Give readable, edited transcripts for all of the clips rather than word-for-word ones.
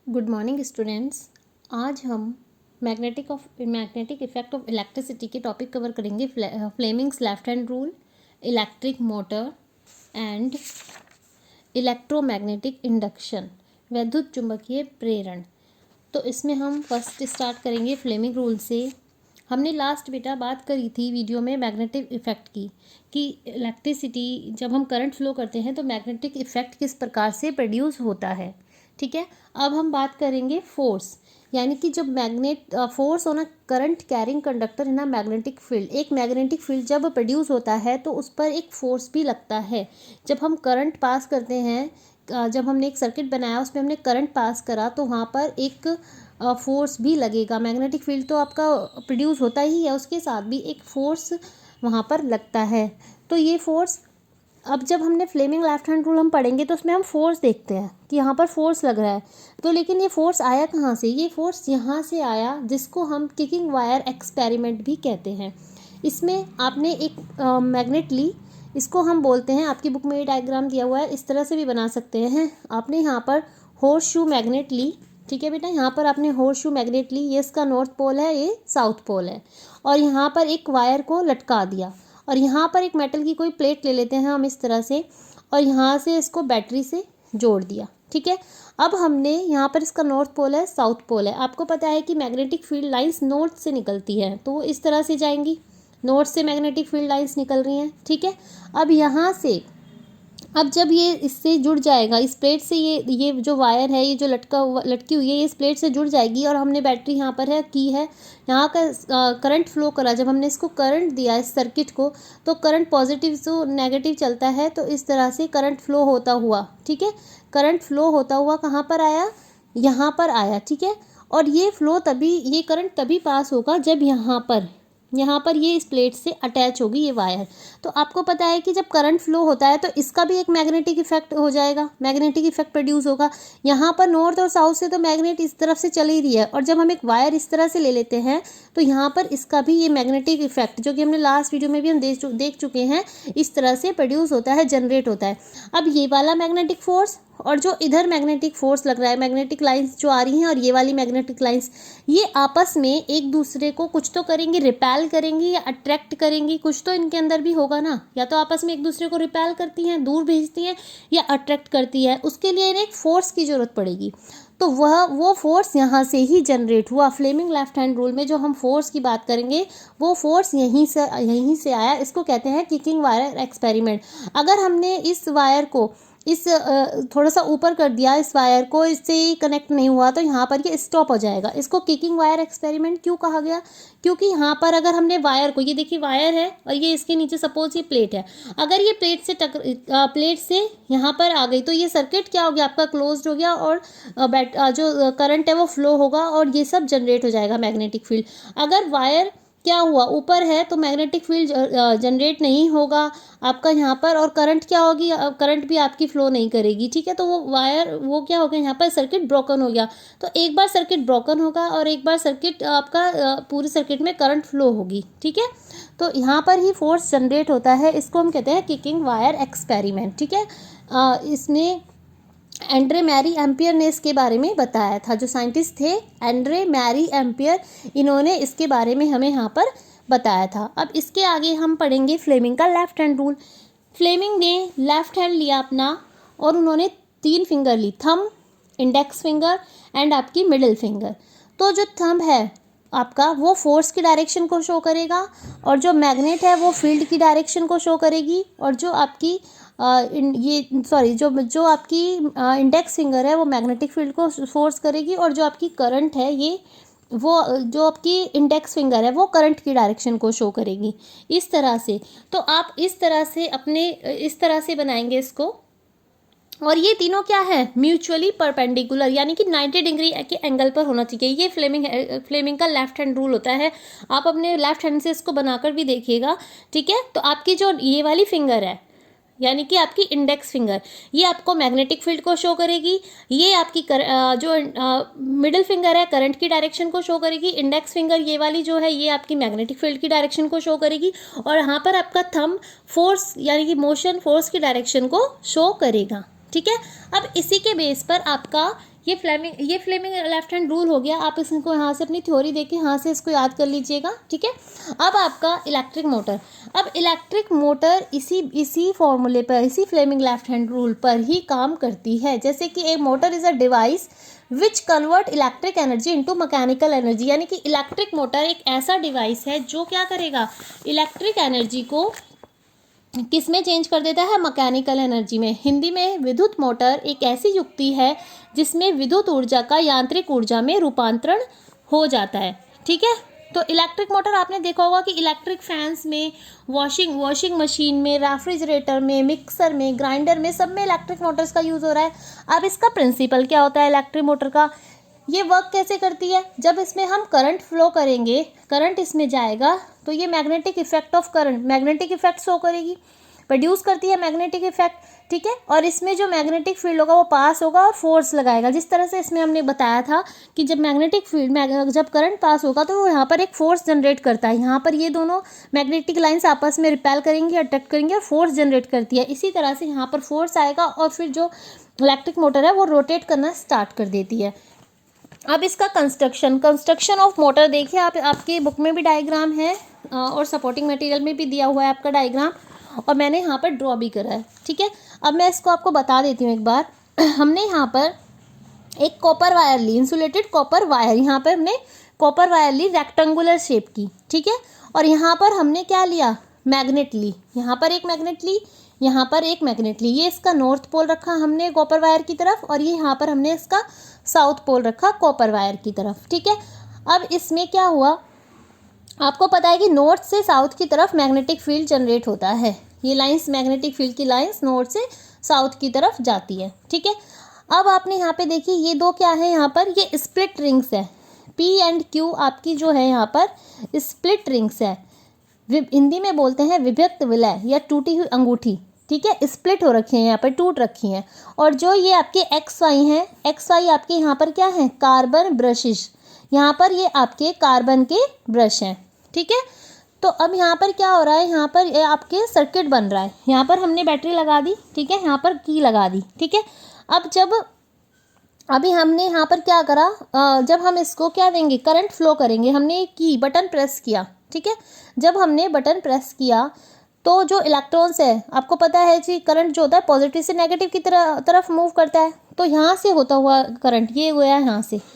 Good morning students. आज हम magnetic effect of electricity के टॉपिक कवर करेंगे। Fleming's left hand rule, electric motor and electromagnetic induction, वैद्युत चुंबकीय प्रेरण। तो इसमें हम फर्स्ट स्टार्ट करेंगे फ्लेमिंग रूल से। हमने लास्ट बेटा बात करी थी वीडियो में मैग्नेटिक इफेक्ट की, कि इलेक्ट्रिसिटी जब हम करंट फ्लो करते हैं तो मैग्नेटिक इफेक्ट किस प्रकार से प्रोड्यूस होता है। ठीक है, अब हम बात करेंगे फोर्स, यानी कि जब force on a current carrying conductor in a magnetic field. एक मैग्नेटिक फील्ड जब प्रोड्यूस होता है तो उस पर एक फोर्स भी लगता है। जब हम करंट पास करते हैं, जब हमने एक सर्किट बनाया उसमें हमने करंट पास करा तो वहाँ पर एक फोर्स भी लगेगा। मैग्नेटिक फील्ड तो आपका प्रोड्यूस होता ही है, उसके साथ भी एक फोर्स वहाँ पर लगता है। तो ये फोर्स, अब जब हमने फ्लेमिंग लेफ्ट हैंड रूल हम पढ़ेंगे तो उसमें हम फोर्स देखते हैं कि यहाँ पर फोर्स लग रहा है। तो लेकिन ये फोर्स आया कहाँ से? ये फोर्स यहाँ से आया, जिसको हम किकिंग वायर एक्सपेरिमेंट भी कहते हैं। इसमें आपने एक मैग्नेट ली, इसको हम बोलते हैं, आपकी बुक में ये डायग्राम दिया हुआ है, इस तरह से भी बना सकते हैं। आपने यहाँ पर हॉर्स शू मैग्नेट ली, ठीक है बेटा, यहाँ पर आपने हॉर्स शू मैग्नेट ली, ये इसका नॉर्थ पोल है, ये साउथ पोल है, और यहाँ पर एक वायर को लटका दिया, और यहाँ पर एक मेटल की कोई प्लेट ले लेते हैं हम इस तरह से, और यहाँ से इसको बैटरी से जोड़ दिया। ठीक है, अब हमने यहाँ पर इसका नॉर्थ पोल है, साउथ पोल है। आपको पता है कि मैग्नेटिक फील्ड लाइंस नॉर्थ से निकलती है, तो वो इस तरह से जाएंगी, नॉर्थ से मैग्नेटिक फील्ड लाइंस निकल रही हैं। ठीक है, अब यहाँ से, अब जब ये इससे जुड़ जाएगा, इस प्लेट से, ये जो वायर है, ये जो लटकी हुई है, ये इस प्लेट से जुड़ जाएगी, और हमने बैटरी यहाँ पर है, की है, यहाँ का करंट फ्लो करा। जब हमने इसको करंट दिया इस सर्किट को, तो करंट पॉजिटिव से नेगेटिव चलता है, तो इस तरह से करंट फ्लो होता हुआ, ठीक है, करंट फ्लो होता हुआ कहाँ पर आया? यहाँ पर आया। ठीक है, और ये फ्लो तभी, ये करंट तभी पास होगा जब यहाँ पर ये इस प्लेट से अटैच होगी ये वायर। तो आपको पता है कि जब करंट फ्लो होता है तो इसका भी एक मैग्नेटिक इफेक्ट हो जाएगा, मैग्नेटिक इफेक्ट प्रोड्यूस होगा। यहाँ पर नॉर्थ और साउथ से तो मैग्नेट इस तरफ से चल ही रही है, और जब हम एक वायर इस तरह से ले लेते हैं तो यहाँ पर इसका भी ये मैग्नेटिक इफेक्ट, जो कि हमने लास्ट वीडियो में भी हम देख चुके हैं, इस तरह से प्रोड्यूस होता है, जनरेट होता है। अब ये वाला मैग्नेटिक फोर्स और जो इधर मैग्नेटिक फोर्स लग रहा है, मैग्नेटिक लाइंस जो आ रही हैं और ये वाली मैग्नेटिक लाइंस, ये आपस में एक दूसरे को कुछ तो करेंगी, रिपेल करेंगी या अट्रैक्ट करेंगी, कुछ तो इनके अंदर भी होगा ना। या तो आपस में एक दूसरे को रिपेल करती हैं, दूर भेजती हैं, या अट्रैक्ट करती है। उसके लिए इन्हें एक फोर्स की ज़रूरत पड़ेगी। तो वो फोर्स यहाँ से ही जनरेट हुआ। फ्लेमिंग लेफ्ट हैंड रूल में जो हम फोर्स की बात करेंगे, वो फोर्स यहीं से आया। इसको कहते हैं किकिंग वायर एक्सपेरिमेंट। अगर हमने इस वायर को थोड़ा सा ऊपर कर दिया, इस वायर को, इससे कनेक्ट नहीं हुआ, तो यहाँ पर ये स्टॉप हो जाएगा। इसको किकिंग वायर एक्सपेरिमेंट क्यों कहा गया? क्योंकि यहाँ पर अगर हमने वायर को, ये देखिए वायर है और ये इसके नीचे सपोज ये प्लेट है, अगर ये प्लेट से यहाँ पर आ गई तो ये सर्किट क्या हो गया? आपका क्लोज्ड हो गया, और जो करंट है वो फ्लो होगा, और ये सब जनरेट हो जाएगा मैग्नेटिक फील्ड। अगर वायर क्या हुआ, ऊपर है, तो मैग्नेटिक फील्ड जनरेट नहीं होगा आपका यहाँ पर, और करंट क्या होगी? करंट भी आपकी फ्लो नहीं करेगी। ठीक है, तो वो वायर, वो क्या हो गया, यहाँ पर सर्किट ब्रोकन हो गया। तो एक बार सर्किट ब्रोकन होगा और एक बार सर्किट आपका पूरे सर्किट में करंट फ्लो होगी। ठीक है, तो यहाँ पर ही फोर्स जनरेट होता है। इसको हम कहते हैं किकिंग वायर एक्सपेरिमेंट। ठीक है, इसने एंड्रे मैरी एम्पियर ने इसके बारे में बताया था। जो साइंटिस्ट थे एंड्रे मैरी एम्पियर, इन्होंने इसके बारे में हमें यहाँ पर बताया था। अब इसके आगे हम पढ़ेंगे फ्लेमिंग का लेफ्ट हैंड रूल। फ्लेमिंग ने लेफ्ट हैंड लिया अपना, और उन्होंने 3 फिंगर ली, थंब, इंडेक्स फिंगर एंड आपकी मिडिल फिंगर। तो जो थंब है आपका, वो फोर्स की डायरेक्शन को शो करेगा, और जो मैग्नेट है वो फील्ड की डायरेक्शन को शो करेगी, और जो आपकी जो आपकी इंडेक्स फिंगर है वो मैग्नेटिक फील्ड को फोर्स करेगी, और जो आपकी करंट है, वो जो आपकी इंडेक्स फिंगर है वो करंट की डायरेक्शन को शो करेगी, इस तरह से। तो आप इस तरह से बनाएंगे इसको, और ये तीनों क्या है? म्यूचुअली परपेंडिकुलर, यानी कि 90 डिग्री के एंगल पर होना चाहिए। ये फ्लेमिंग का लेफ्ट हैंड रूल होता है। आप अपने लेफ्ट हैंड से इसको बनाकर भी देखिएगा। ठीक है, तो आपकी जो ये वाली फिंगर है, यानी कि आपकी इंडेक्स फिंगर, ये आपको मैग्नेटिक फील्ड को शो करेगी। ये आपकी जो मिडिल फिंगर है, करंट की डायरेक्शन को शो करेगी। इंडेक्स फिंगर ये वाली जो है, ये आपकी मैग्नेटिक फील्ड की डायरेक्शन को शो करेगी, और यहाँ पर आपका थंब फोर्स, यानी कि मोशन फोर्स की डायरेक्शन को शो करेगा। ठीक है, अब इसी के बेस पर आपका ये फ्लेमिंग लेफ्ट हैंड रूल हो गया। आप इसको यहाँ से अपनी थ्योरी देके यहाँ से इसको याद कर लीजिएगा, ठीक है। अब आपका इलेक्ट्रिक मोटर, अब इलेक्ट्रिक मोटर इसी फॉर्मूले पर, इसी फ्लेमिंग लेफ्ट हैंड रूल पर ही काम करती है। जैसे कि a motor is a device which convert electric energy into mechanical energy, यानी कि इलेक्ट्रिक मोटर एक ऐसा डिवाइस है जो क्या करेगा, इलेक्ट्रिक एनर्जी को किस में चेंज कर देता है, मैकेनिकल एनर्जी में। हिंदी में विद्युत मोटर एक ऐसी युक्ति है जिसमें विद्युत ऊर्जा का यांत्रिक ऊर्जा में रूपांतरण हो जाता है, ठीक है। तो इलेक्ट्रिक मोटर आपने देखा होगा कि इलेक्ट्रिक फैंस में, वॉशिंग मशीन में, रेफ्रिजरेटर में, मिक्सर में, ग्राइंडर में, सब में इलेक्ट्रिक मोटर्स का यूज़ हो रहा है। अब इसका प्रिंसिपल क्या होता है इलेक्ट्रिक मोटर का, ये वर्क कैसे करती है, जब इसमें हम करंट फ्लो करेंगे, करंट इसमें जाएगा तो ये magnetic effect of current, magnetic effect show करेगी, प्रोड्यूस करती है मैग्नेटिक इफेक्ट, ठीक है। और इसमें जो मैग्नेटिक फील्ड होगा वो पास होगा और फोर्स लगाएगा। जिस तरह से इसमें हमने बताया था कि जब मैग्नेटिक फील्ड, जब करंट पास होगा तो वो यहाँ पर एक फोर्स जनरेट करता है। यहाँ पर ये दोनों मैग्नेटिक लाइंस आपस में रिपेल करेंगी, अट्रैक्ट करेंगे और फोर्स जनरेट करती है। इसी तरह से यहाँ पर फोर्स आएगा और फिर जो इलेक्ट्रिक मोटर है वो रोटेट करना स्टार्ट कर देती है। अब इसका कंस्ट्रक्शन ऑफ मोटर देखिए, आपकी बुक में भी डायग्राम है और सपोर्टिंग मटेरियल में भी दिया हुआ है आपका डायग्राम, और मैंने यहाँ पर ड्रॉ भी करा है, ठीक है। अब मैं इसको आपको बता देती हूँ एक बार। हमने यहाँ पर एक कॉपर वायर ली, इंसुलेटेड कॉपर वायर, यहाँ पर हमने कॉपर वायर ली रेक्टेंगुलर शेप की, ठीक है। और यहाँ पर हमने क्या लिया, मैग्नेट ली, यहाँ पर एक मैग्नेट ली, यहाँ पर एक मैग्नेट ली। ये इसका नॉर्थ पोल रखा हमने कॉपर वायर की तरफ, और ये यहाँ पर हमने इसका साउथ पोल रखा कॉपर वायर की तरफ, ठीक है। अब इसमें क्या हुआ, आपको पता है कि नॉर्थ से साउथ की तरफ मैग्नेटिक फील्ड जनरेट होता है। ये लाइंस, मैग्नेटिक फील्ड की लाइंस नॉर्थ से साउथ की तरफ जाती है, ठीक है। अब आपने यहाँ पे देखिए ये दो क्या है, यहाँ पर ये स्प्लिट रिंग्स है, P एंड Q आपकी जो है यहाँ पर स्प्लिट रिंग्स है। हिंदी में बोलते हैं विभक्त विलय या टूटी हुई अंगूठी, ठीक है। स्प्लिट हो रखी है, यहाँ पर टूट रखी हैं। और जो ये आपके XY हैं, XY आपके यहाँ पर क्या है, कार्बन ब्रशेस, यहाँ पर ये आपके कार्बन के ब्रश हैं, ठीक है। तो अब यहाँ पर क्या हो रहा है, यहाँ पर आपके सर्किट बन रहा है। यहाँ पर हमने बैटरी लगा दी, ठीक है, यहाँ पर की लगा दी, ठीक है। अब अभी हमने यहाँ पर क्या करा, जब हम इसको क्या देंगे, करंट फ्लो करेंगे, हमने की बटन प्रेस किया, ठीक है। जब हमने बटन प्रेस किया तो जो इलेक्ट्रॉन्स है, आपको पता है जी करंट जो होता है पॉजिटिव से नेगेटिव की तरफ मूव करता है। तो यहाँ से होता हुआ करंट ये गया,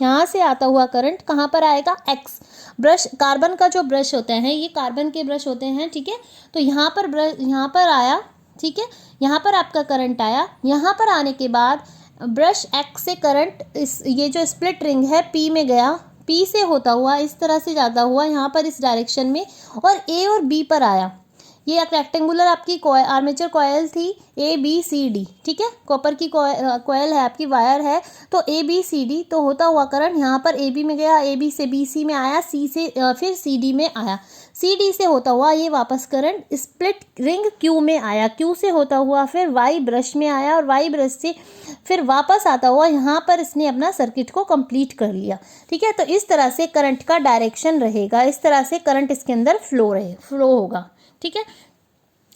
यहाँ से आता हुआ करंट कहाँ पर आएगा, एक्स ब्रश, कार्बन का जो ब्रश होता है, ये कार्बन के ब्रश होते हैं, ठीक है। तो यहाँ पर ब्रश, यहाँ पर आया, ठीक है, यहाँ पर आपका करंट आया। यहाँ पर आने के बाद ब्रश एक्स से करंट ये जो स्प्लिट रिंग है P में गया, P से होता हुआ इस तरह से जाता हुआ यहाँ पर इस डायरेक्शन में, और A और B पर आया। ये एक रेक्टेंगुलर आपकी आर्मेचर कॉयल थी ABCD, ठीक है, कॉपर की कॉयल है आपकी, वायर है, तो ABCD। तो होता हुआ करंट यहाँ पर AB में गया, AB से BC में आया, C से फिर CD में आया, CD से होता हुआ ये वापस करंट स्प्लिट रिंग Q में आया, Q से होता हुआ फिर Y ब्रश में आया, और Y ब्रश से फिर वापस आता हुआ यहाँ पर इसने अपना सर्किट को कंप्लीट कर लिया, ठीक है। तो इस तरह से करंट का डायरेक्शन रहेगा, इस तरह से करंट इसके अंदर फ्लो होगा, ठीक है।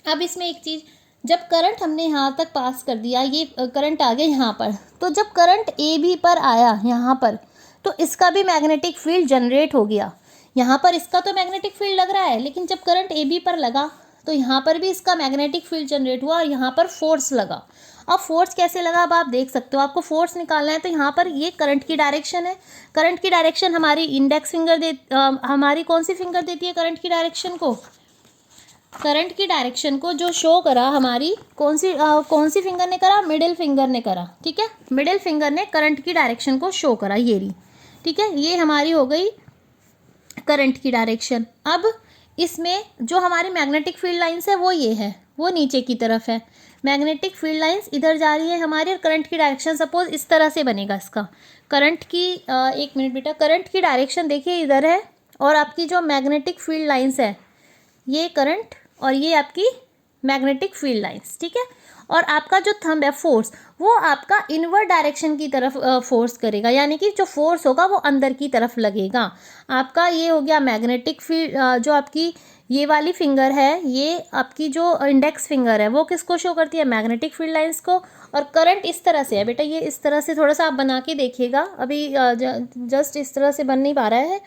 अब इसमें एक चीज़, जब करंट हमने यहाँ तक पास कर दिया, ये करंट आ गया यहाँ पर, तो जब करंट AB पर आया यहाँ पर, तो इसका भी मैग्नेटिक फील्ड जनरेट हो गया। यहाँ पर इसका तो मैग्नेटिक फील्ड लग रहा है, लेकिन जब करंट AB पर लगा तो यहाँ पर भी इसका मैग्नेटिक फील्ड जनरेट हुआ और यहाँ पर फोर्स लगा। अब फोर्स कैसे लगा, अब आप देख सकते हो, आपको फोर्स निकालना है। तो यहाँ पर ये करंट की डायरेक्शन है, करंट की डायरेक्शन हमारी इंडेक्स फिंगर हमारी कौन सी फिंगर देती है करंट की डायरेक्शन को, करंट की डायरेक्शन को जो शो करा हमारी कौन सी फिंगर ने करा, मिडिल फिंगर ने करा, ठीक है। मिडिल फिंगर ने करंट की डायरेक्शन को शो करा, ये रही, ठीक है। ये हमारी हो गई करंट की डायरेक्शन। अब इसमें जो हमारी मैग्नेटिक फील्ड लाइंस है वो ये है, वो नीचे की तरफ है, मैग्नेटिक फील्ड लाइंस इधर जा रही है हमारी, और करंट की डायरेक्शन सपोज इस तरह से बनेगा इसका करंट की, एक मिनट बेटा, करंट की डायरेक्शन देखिए इधर है, और आपकी जो मैग्नेटिक फील्ड लाइंस है ये करंट, और ये आपकी मैग्नेटिक फील्ड लाइंस, ठीक है। और आपका जो थंब है फोर्स, वो आपका इनवर्ड डायरेक्शन की तरफ फोर्स करेगा, यानी कि जो फोर्स होगा वो अंदर की तरफ लगेगा। आपका ये हो गया मैग्नेटिक फील्ड, जो आपकी ये वाली फिंगर है, ये आपकी जो इंडेक्स फिंगर है वो किसको शो करती है, मैग्नेटिक फील्ड लाइंस को। और करंट इस तरह से है बेटा, ये इस तरह से थोड़ा सा आप बना के देखिएगा, अभी जस्ट इस तरह से बन नहीं पा रहा है,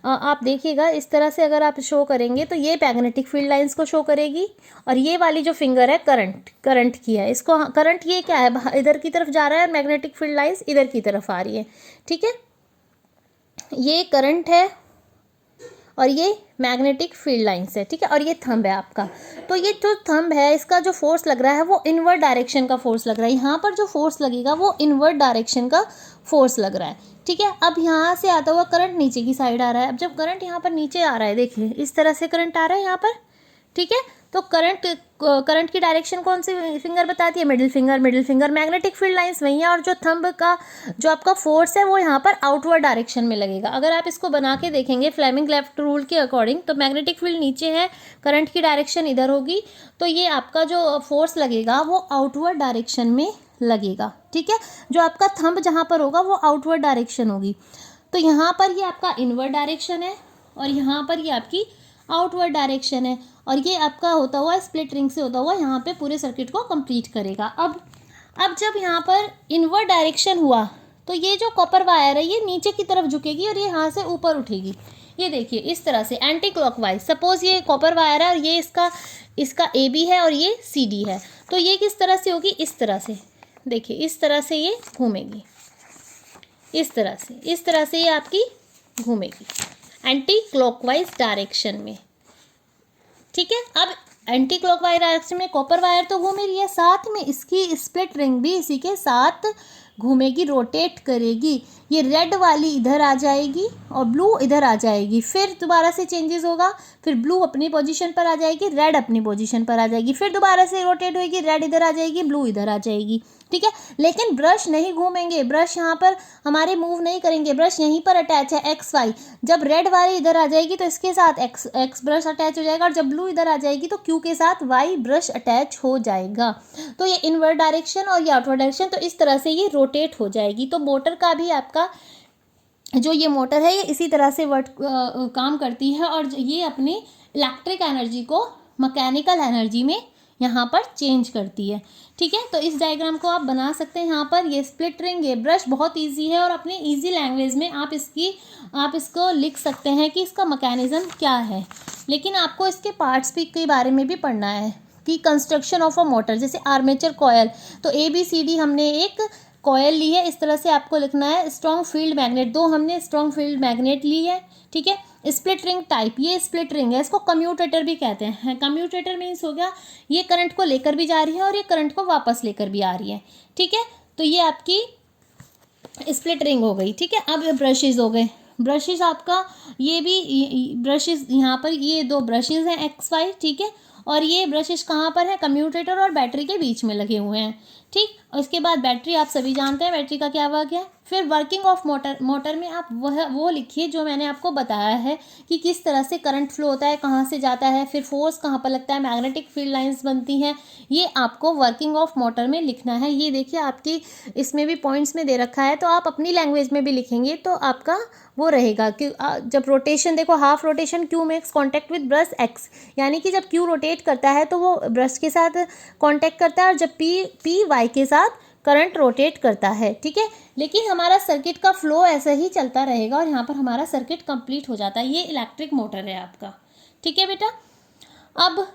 आप देखिएगा इस तरह से अगर आप शो करेंगे तो ये मैग्नेटिक फील्ड लाइंस को शो करेगी। और ये वाली जो फिंगर है करंट की है, इसको करंट ये क्या है, इधर की तरफ जा रहा है, मैग्नेटिक फील्ड लाइंस इधर की तरफ आ रही है, ठीक है। ये करंट है और ये मैग्नेटिक फील्ड लाइंस है, ठीक है। और ये थंब है आपका, तो ये जो थंब है इसका जो फोर्स लग रहा है वो इनवर्ड डायरेक्शन का फोर्स लग रहा है, यहाँ पर जो फोर्स लगेगा वो इनवर्ड डायरेक्शन का फोर्स लग रहा है, ठीक है। अब यहाँ से आता हुआ करंट नीचे की साइड आ रहा है, अब जब करंट यहाँ पर नीचे आ रहा है, देखिए इस तरह से करंट आ रहा है यहाँ पर, ठीक है। तो करंट की डायरेक्शन कौन सी फिंगर बताती है, middle finger magnetic field lines वही है। और जो थंब का जो आपका फोर्स है वो यहाँ पर आउटवर्ड डायरेक्शन में लगेगा। अगर आप इसको बना के देखेंगे फ्लेमिंग लेफ्ट रूल के अकॉर्डिंग, तो मैग्नेटिक फील्ड नीचे है, करंट की डायरेक्शन इधर होगी, तो ये आपका जो फोर्स लगेगा वो आउटवर्ड डायरेक्शन में लगेगा, ठीक है। जो आपका थंब जहाँ पर होगा वो आउटवर्ड डायरेक्शन होगी, तो यहाँ पर ये आपका इनवर्ड डायरेक्शन है और यहाँ पर ये आपकी आउटवर्ड डायरेक्शन है। और ये आपका होता हुआ स्प्लिट रिंग से होता हुआ यहाँ पे पूरे सर्किट को कंप्लीट करेगा। अब जब यहाँ पर इनवर्ड डायरेक्शन हुआ तो ये जो कॉपर वायर है ये नीचे की तरफ झुकेगी और ये यहाँ से ऊपर उठेगी, ये देखिए इस तरह से एंटी क्लॉकवाइज। सपोज ये कॉपर वायर है और ये इसका AB है और ये CD है, तो ये किस तरह से होगी, इस तरह से, देखिए इस तरह से ये घूमेगी, इस तरह से ये आपकी घूमेगी एंटी क्लॉकवाइज डायरेक्शन में, ठीक है। अब एंटी क्लॉकवाइज डायरेक्शन में कॉपर वायर तो घूम रही है, साथ में इसकी स्प्लिट रिंग भी इसी के साथ घूमेगी, रोटेट करेगी। ये रेड वाली इधर आ जाएगी और ब्लू इधर आ जाएगी, फिर दोबारा से चेंजेस होगा, फिर ब्लू अपनी पोजीशन पर आ जाएगी, रेड अपनी पोजीशन पर आ जाएगी, फिर दोबारा से रोटेट होगी, रेड इधर आ जाएगी, ब्लू इधर आ जाएगी, ठीक है। लेकिन ब्रश नहीं घूमेंगे, ब्रश यहाँ पर हमारे मूव नहीं करेंगे, ब्रश यहीं पर अटैच है XY। जब रेड वाली इधर आ जाएगी तो इसके साथ X ब्रश अटैच हो जाएगा, और जब ब्लू इधर आ जाएगी तो Q के साथ Y ब्रश अटैच हो जाएगा। तो ये इनवर्ड डायरेक्शन और ये आउटवर्ड डायरेक्शन, तो इस तरह से ये रोटेट हो जाएगी। तो मोटर का भी आपका जो ये मोटर है ये इसी तरह से काम करती है और ये अपनी इलेक्ट्रिक एनर्जी को मैकेनिकल एनर्जी में यहाँ पर चेंज करती है, ठीक है। तो इस डायग्राम को आप बना सकते हैं। यहाँ पर ये स्प्लिट रिंग, ये ब्रश बहुत इजी है और अपनी इजी लैंग्वेज में आप इसको लिख सकते हैं कि इसका मैकेनिज्म क्या है। लेकिन आपको इसके पार्ट्स भी के बारे में भी पढ़ना है कि कंस्ट्रक्शन ऑफ अ मोटर, जैसे आर्मेचर कॉयल, तो ABCD हमने एक कॉयल ली है, इस तरह से आपको लिखना है। स्ट्रॉन्ग फील्ड मैग्नेट, दो हमने स्ट्रॉन्ग फील्ड मैग्नेट ली है, ठीक है। स्प्लिट रिंग टाइप, ये स्प्लिट रिंग है, इसको कम्यूटेटर भी कहते हैं। कम्यूटेटर मीन्स हो गया ये करंट को लेकर भी जा रही है और ये करंट को वापस लेकर भी आ रही है, ठीक है। तो ये आपकी स्प्लिट रिंग हो गई, ठीक है। अब ब्रशेज हो गए, ब्रशेज आपका ये भी ब्रशेज, यहाँ पर ये दो ब्रशेज हैं XY, ठीक है। और ये ब्रशेज कहाँ पर है, कम्यूटेटर और बैटरी के बीच में लगे हुए हैं, ठीक। और इसके बाद बैटरी आप सभी जानते हैं बैटरी का क्या वर्क है। फिर वर्किंग ऑफ मोटर में आप वो लिखिए जो मैंने आपको बताया है कि किस तरह से करंट फ्लो होता है, कहाँ से जाता है, फिर फोर्स कहाँ पर लगता है, मैग्नेटिक फील्ड लाइंस बनती हैं, ये आपको वर्किंग ऑफ मोटर में लिखना है। ये देखिए आपकी इसमें भी पॉइंट्स में दे रखा है, तो आप अपनी लैंग्वेज में भी लिखेंगे तो आपका वो रहेगा कि जब रोटेशन देखो, half rotation Q makes contact with brush X, यानी कि जब Q रोटेट करता है तो वो ब्रश के साथ कॉन्टैक्ट करता है और जब P Y के साथ करंट रोटेट करता है, ठीक है। लेकिन हमारा सर्किट का फ्लो ऐसा ही चलता रहेगा और यहाँ पर हमारा सर्किट कंप्लीट हो जाता है। ये इलेक्ट्रिक मोटर है आपका, ठीक है बेटा। अब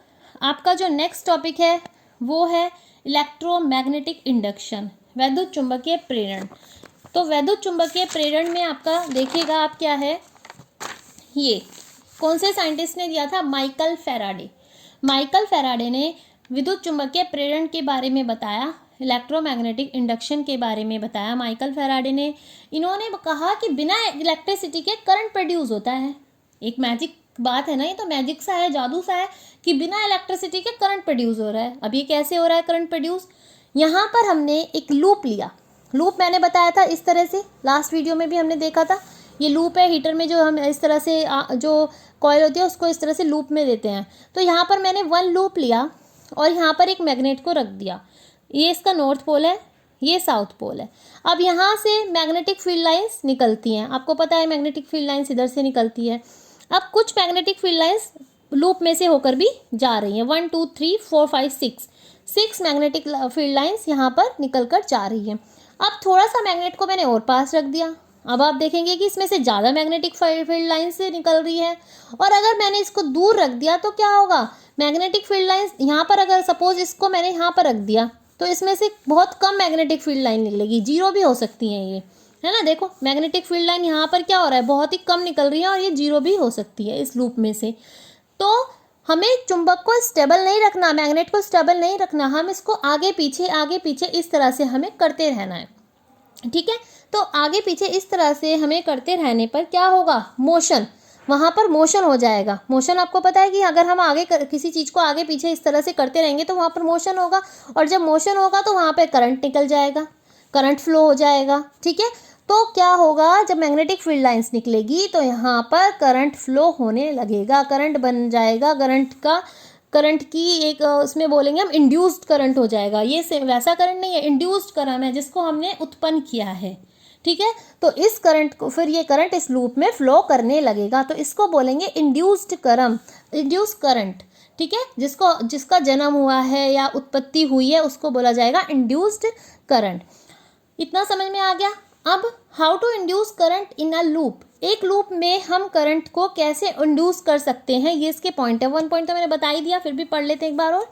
आपका जो नेक्स्ट टॉपिक है वो है इलेक्ट्रोमैग्नेटिक इंडक्शन, वैद्युत चुंबकीय प्रेरण। तो वैद्युत चुंबकीय प्रेरण में आपका देखिएगा आप क्या है, ये कौन से साइंटिस्ट ने दिया था, माइकल फैराडे। माइकल फैराडे ने विद्युत चुंबकीय प्रेरण के बारे में बताया, इलेक्ट्रोमैग्नेटिक इंडक्शन के बारे में बताया माइकल फैराडे ने। इन्होंने कहा कि बिना इलेक्ट्रिसिटी के करंट प्रोड्यूस होता है। एक मैजिक बात है ना, ये तो मैजिक सा है, जादू सा है कि बिना इलेक्ट्रिसिटी के करंट प्रोड्यूस हो रहा है। अब ये कैसे हो रहा है करंट प्रोड्यूस, यहाँ पर हमने एक लूप लिया। लूप मैंने बताया था इस तरह से, लास्ट वीडियो में भी हमने देखा था। ये लूप है, हीटर में जो हम इस तरह से जो कॉयल होती है उसको इस तरह से लूप में देते हैं। तो यहाँ पर मैंने 1 लूप लिया और यहाँ पर एक मैग्नेट को रख दिया। ये इसका नॉर्थ पोल है, ये साउथ पोल है। अब यहाँ से मैग्नेटिक फील्ड लाइंस निकलती हैं, आपको पता है मैग्नेटिक फील्ड लाइंस इधर से निकलती है। अब कुछ मैग्नेटिक फील्ड लाइंस लूप में से होकर भी जा रही हैं। 1 2 3 4 5 6 मैग्नेटिक फील्ड लाइंस यहाँ पर निकल कर जा रही है। अब थोड़ा सा मैग्नेट को मैंने और पास रख दिया। अब आप देखेंगे कि इसमें से ज़्यादा मैग्नेटिक फील्ड लाइन से निकल रही है। और अगर मैंने इसको दूर रख दिया तो क्या होगा, मैग्नेटिक फील्ड लाइंस यहाँ पर, अगर सपोज इसको मैंने यहाँ पर रख दिया तो इसमें से बहुत कम मैग्नेटिक फील्ड लाइन निकलेगी, 0 भी हो सकती हैं ये, है ना। देखो मैग्नेटिक फील्ड लाइन यहाँ पर क्या हो रहा है, बहुत ही कम निकल रही है और ये 0 भी हो सकती है इस लूप में से। तो हमें चुंबक को स्टेबल नहीं रखना, मैग्नेट को स्टेबल नहीं रखना, हम इसको आगे पीछे इस तरह से हमें करते रहना है, ठीक है। तो आगे पीछे इस तरह से हमें करते रहने पर क्या होगा, मोशन, वहाँ पर मोशन हो जाएगा। मोशन आपको पता है कि अगर हम आगे किसी चीज़ को आगे पीछे इस तरह से करते रहेंगे तो वहाँ पर मोशन होगा, और जब मोशन होगा तो वहाँ पर करंट निकल जाएगा, करंट फ्लो हो जाएगा, ठीक है। तो क्या होगा, जब मैग्नेटिक फील्ड लाइंस निकलेगी तो यहाँ पर करंट फ्लो होने लगेगा, करंट बन जाएगा, करंट की एक उसमें बोलेंगे हम इंड्यूस्ड करंट हो जाएगा। ये वैसा करंट नहीं है, इंड्यूस्ड करंट है जिसको हमने उत्पन्न किया है, ठीक है। तो इस करंट को, फिर ये करंट इस लूप में फ्लो करने लगेगा, तो इसको बोलेंगे इंड्यूस्ड करंट, ठीक है। जिसका जन्म हुआ है या उत्पत्ति हुई है उसको बोला जाएगा इंड्यूस्ड करंट। इतना समझ में आ गया। अब how to induce current in a loop, एक लूप में हम करंट को कैसे इंड्यूस कर सकते हैं, ये इसके पॉइंट है। 1 पॉइंट तो मैंने बता ही दिया, फिर भी पढ़ लेते हैं एक बार और।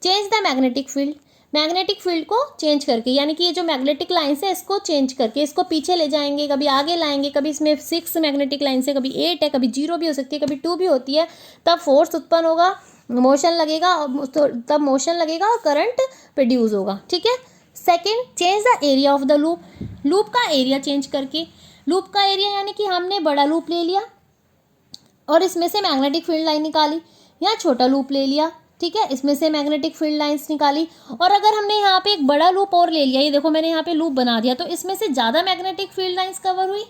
चेंज द मैग्नेटिक फील्ड को चेंज करके, यानी कि ये जो मैग्नेटिक लाइन्स है इसको चेंज करके, इसको पीछे ले जाएंगे, कभी आगे लाएंगे, कभी इसमें 6 मैग्नेटिक लाइन्स है, कभी 8 है, कभी 0 भी हो सकती है, कभी 2 भी होती है। तब फोर्स उत्पन्न होगा, मोशन लगेगा, तब मोशन लगेगा और करंट प्रोड्यूस होगा, ठीक है। Second, change the area of the loop का एरिया चेंज करके, लूप का एरिया यानी कि हमने बड़ा लूप ले लिया और इसमें से मैग्नेटिक फील्ड लाइन निकाली, या छोटा लूप ले लिया, ठीक है, इसमें से मैग्नेटिक फील्ड लाइंस निकाली। और अगर हमने यहाँ पे एक बड़ा लूप और ले लिया, ये देखो मैंने यहाँ पे लूप बना दिया, तो इसमें से ज़्यादा मैग्नेटिक फील्ड लाइंस कवर हुई,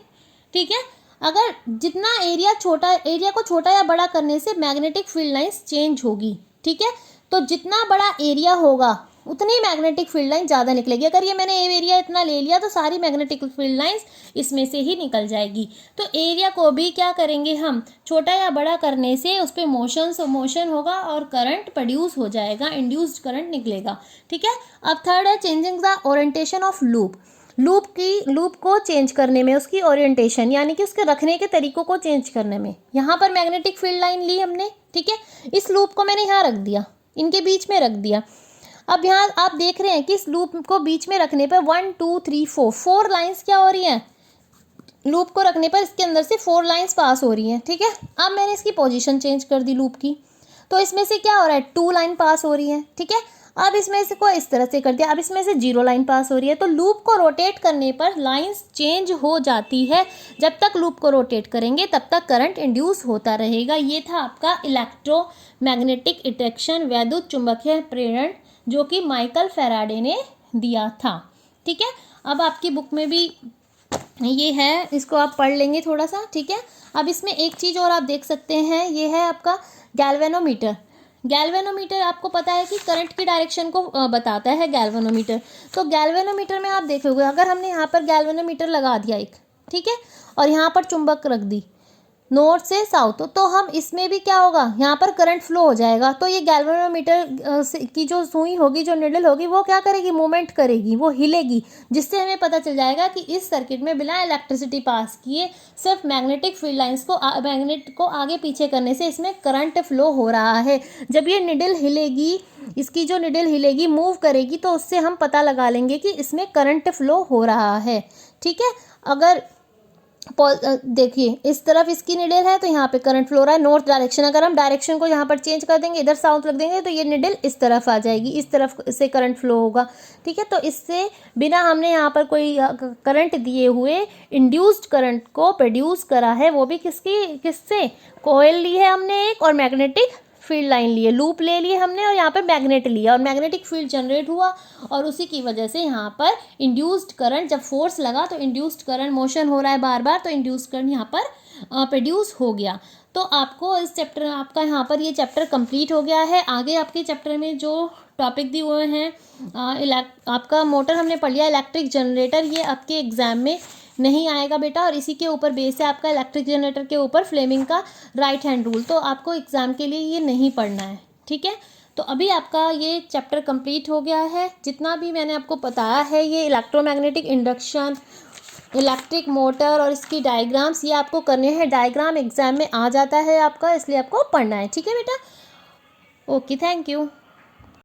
ठीक है। अगर जितना एरिया को छोटा या बड़ा करने से मैग्नेटिक फील्ड लाइंस चेंज होगी, ठीक है। तो जितना बड़ा एरिया होगा उतनी मैग्नेटिक फील्ड लाइन ज़्यादा निकलेगी। अगर ये मैंने एरिया इतना ले लिया तो सारी मैग्नेटिक फील्ड लाइंस इसमें से ही निकल जाएगी। तो एरिया को भी क्या करेंगे हम, छोटा या बड़ा करने से उस पर मोशन होगा और करंट प्रोड्यूस हो जाएगा, इंड्यूस्ड करंट निकलेगा, ठीक है। अब थर्ड है changing the orientation of loop को चेंज करने में, उसकी ओरिएंटेशन यानी कि उसके रखने के तरीकों को चेंज करने में। यहाँ पर मैग्नेटिक फील्ड लाइन ली हमने, ठीक है, इस लूप को मैंने यहाँ रख दिया, इनके बीच में रख दिया। अब यहाँ आप देख रहे हैं कि इस लूप को बीच में रखने पर 1 2 3 4 लाइंस क्या हो रही हैं, लूप को रखने पर इसके अंदर से 4 लाइंस पास हो रही हैं, ठीक है। अब मैंने इसकी पोजीशन चेंज कर दी लूप की, तो इसमें से क्या हो रहा है, 2 लाइन पास हो रही हैं, ठीक है। अब इसमें से को इस तरह से कर दिया, अब इसमें से 0 लाइन पास हो रही है। तो लूप को रोटेट करने पर लाइंस चेंज हो जाती है, जब तक लूप को रोटेट करेंगे तब तक करंट इंड्यूस होता रहेगा। ये था आपका इलेक्ट्रोमैग्नेटिक इंडक्शन, वैद्युत चुंबकीय प्रेरण, जो कि माइकल फैराडे ने दिया था, ठीक है। अब आपकी बुक में भी ये है, इसको आप पढ़ लेंगे थोड़ा सा, ठीक है। अब इसमें एक चीज़ और आप देख सकते हैं, ये है आपका गैल्वेनोमीटर आपको पता है कि करंट की डायरेक्शन को बताता है गैल्वेनोमीटर। तो गैल्वेनोमीटर में आप देखोगे, अगर हमने यहाँ पर गैल्वेनोमीटर लगा दिया एक, ठीक है, और यहाँ पर चुंबक रख दी नॉर्थ से साउथ, तो हम इसमें भी क्या होगा, यहाँ पर करंट फ्लो हो जाएगा। तो ये गैल्वेनोमीटर की जो सुई होगी, जो निडल होगी, वो क्या करेगी, मूवमेंट करेगी, वो हिलेगी, जिससे हमें पता चल जाएगा कि इस सर्किट में बिना इलेक्ट्रिसिटी पास किए सिर्फ मैग्नेटिक फील्ड लाइंस को मैग्नेट को आगे पीछे करने से इसमें करंट फ्लो हो रहा है। जब ये निडल हिलेगी, इसकी जो निडल हिलेगी, मूव करेगी, तो उससे हम पता लगा लेंगे कि इसमें करंट फ्लो हो रहा है, ठीक है। अगर देखिए इस तरफ इसकी निडल है तो यहाँ पे करंट फ्लो रहा है नॉर्थ डायरेक्शन, अगर हम डायरेक्शन को यहाँ पर चेंज कर देंगे, इधर साउथ रख देंगे, तो ये निडल इस तरफ आ जाएगी, इस तरफ से करंट फ्लो होगा, ठीक है। तो इससे बिना हमने यहाँ पर कोई करंट दिए हुए इंड्यूस्ड करंट को प्रोड्यूस करा है, वो भी किससे, कॉइल ली है हमने एक, और मैग्नेटिक फील्ड लाइन लिए, लूप ले लिए हमने, और यहाँ पे मैग्नेट लिया, और मैग्नेटिक फील्ड जनरेट हुआ, और उसी की वजह से यहाँ पर इंड्यूस्ड करंट, जब फोर्स लगा तो इंड्यूस्ड करंट, मोशन हो रहा है बार बार, तो इंड्यूस्ड करंट यहाँ पर प्रोड्यूस हो गया। तो आपको इस चैप्टर, आपका यहाँ पर ये चैप्टर कंप्लीट हो गया है। आगे आपके चैप्टर में जो टॉपिक दिए हुए हैं, आपका मोटर हमने पढ़ लिया, इलेक्ट्रिक जनरेटर, ये आपके एग्जाम में नहीं आएगा बेटा। और इसी के ऊपर बेस है आपका इलेक्ट्रिक जनरेटर के ऊपर फ्लेमिंग का राइट हैंड रूल। तो आपको एग्ज़ाम के लिए ये नहीं पढ़ना है, ठीक है। तो अभी आपका ये चैप्टर कंप्लीट हो गया है। जितना भी मैंने आपको बताया है ये इलेक्ट्रोमैग्नेटिक इंडक्शन, इलेक्ट्रिक मोटर और इसकी डायग्राम्स, ये आपको करने हैं। डायग्राम एग्जाम में आ जाता है आपका, इसलिए आपको पढ़ना है, ठीक है बेटा। Okay, thank you.